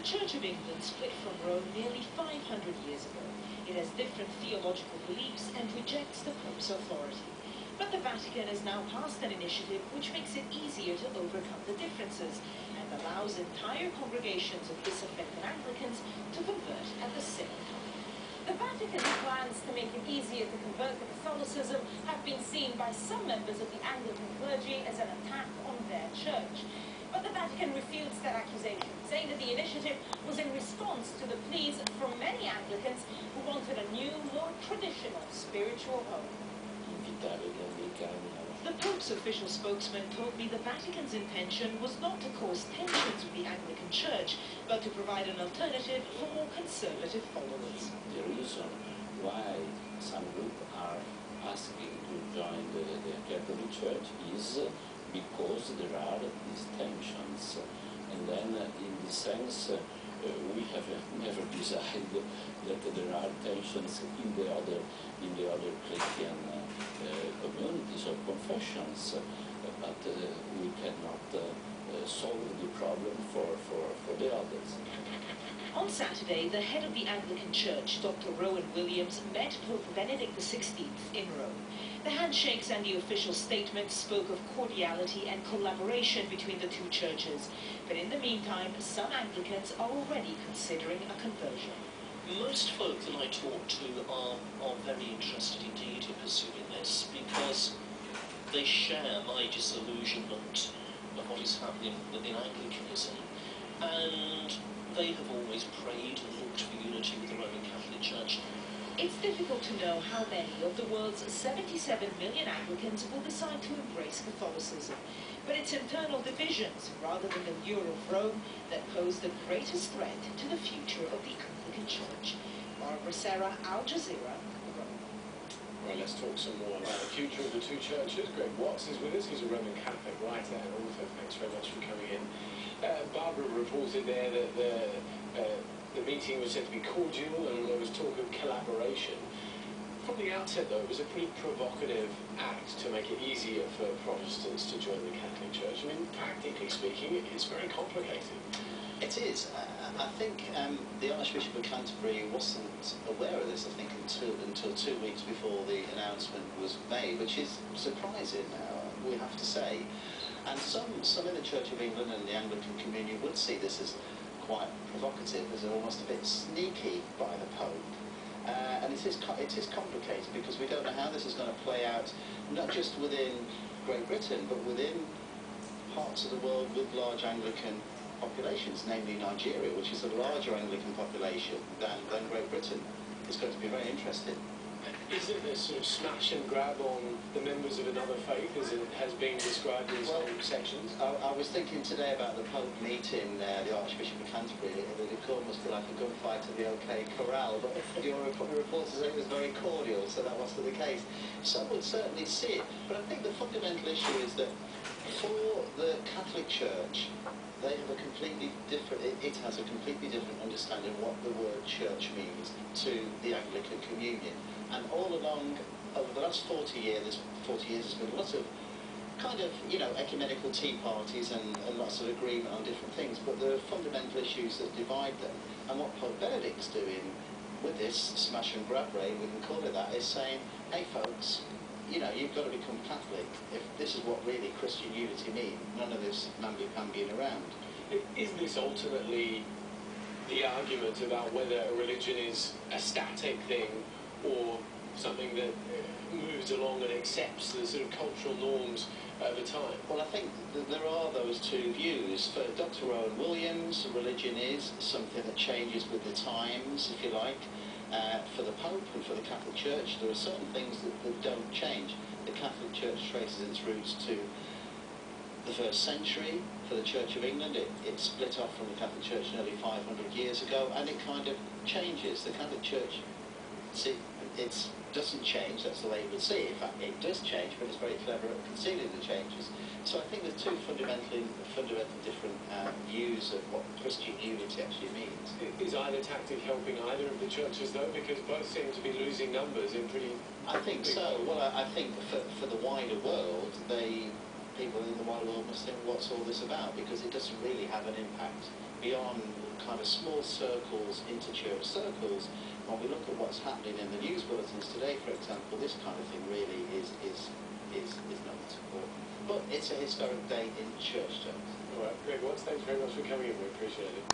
Church of England split from Rome nearly 500 years ago. It has different theological beliefs and rejects the Pope's authority. But the Vatican has now passed an initiative which makes it easier to overcome the differences and allows entire congregations of disaffected Anglicans to convert at the same time. The Vatican's plans to make it easier to convert to Catholicism have been seen by some members of the Anglican clergy as an attack on their church. But the Vatican refutes that accusation, saying that the initiative was in response to the pleas from many Anglicans who wanted a new, more traditional spiritual home. The Pope's official spokesman told me the Vatican's intention was not to cause tensions with the Anglican Church, but to provide an alternative for more conservative followers. The reason why some groups are asking to join the Catholic Church is because there are these tensions. And then, in this sense, we have never decided that there are tensions in the other Christian communities or confessions, but we cannot solve the problem for the others. On Saturday, the head of the Anglican Church, Dr. Rowan Williams, met Pope Benedict XVI in Rome. The handshakes and the official statement spoke of cordiality and collaboration between the two churches. But in the meantime, some Anglicans are already considering a conversion. Most folk that I talk to are very interested indeed in pursuing this because they share my disillusionment of what is happening within Anglicanism, and they have always prayed and looked for unity with the Roman Catholic Church. It's difficult to know how many of the world's 77 million Anglicans will decide to embrace Catholicism. But it's internal divisions, rather than the lure of Rome, that pose the greatest threat to the future of the Anglican Church. Barbara Serra, Al Jazeera, Rome. Well, let's talk some more about the future of the two churches. Greg Watts is with us. He's a Roman Catholic writer and author. Thanks very much for coming in. Barbara reported there that the meeting was said to be cordial and there was talk of collaboration. From the outset, though, it was a pretty provocative act to make it easier for Protestants to join the Catholic Church. I mean, practically speaking, it's very complicated. It is. I think the Archbishop of Canterbury wasn't aware of this, I think, until 2 weeks before the announcement was made, which is surprising now, we have to say. And some in the Church of England and the Anglican communion would see this as quite provocative, as almost a bit sneaky by the Pope. And it is complicated because we don't know how this is going to play out, not just within Great Britain, but within parts of the world with large Anglican populations, namely Nigeria, which is a larger Anglican population than Great Britain. It's going to be very interesting. Is it a sort of smash and grab on the members of another faith, as it has been described in some sections? I was thinking today about the Pope meeting the Archbishop of Canterbury, that it almost felt like a gunfight at the OK Corral, but your reports say it was very cordial, so that wasn't the case. Some would certainly see it, but I think the fundamental issue is that for the Catholic Church, they have a completely different, it has a completely different understanding of what the word church means to the Anglican communion. And all along, over the last 40 years, there's been lots of kind of, ecumenical tea parties and lots of agreement on different things, but there are fundamental issues that divide them. And what Pope Benedict's doing with this smash and grab raid, we can call it that, is saying, hey folks, you've got to become Catholic. If this is what really Christian unity means, none of this mamby-pambying around. Is this ultimately the argument about whether a religion is a static thing or something that moves along and accepts the sort of cultural norms over time? Well, I think that there are those two views. For Dr. Rowan Williams, religion is something that changes with the times, if you like. For the Pope and for the Catholic Church, there are certain things that don't change. The Catholic Church traces its roots to the 1st century. For the Church of England, it split off from the Catholic Church nearly 500 years ago, and it kind of changes. The Catholic Church, it doesn't change, that's the way you would see it. In fact, it does change, but it's very clever at concealing the changes. So I think there's two fundamentally different views of what Christian unity actually means. Is either tactic helping either of the churches, though? Because both seem to be losing numbers in pretty... I think so. Well, I think for the wider world, they people in the wider world must think, what's all this about? Because it doesn't really have an impact beyond kind of small circles, inter-church circles. When we look at what's happening in the news bulletins today, for example, this kind of thing really is not important. But it's a historic day in church terms. All right, Greg Watts, thanks very much for coming in. We appreciate it.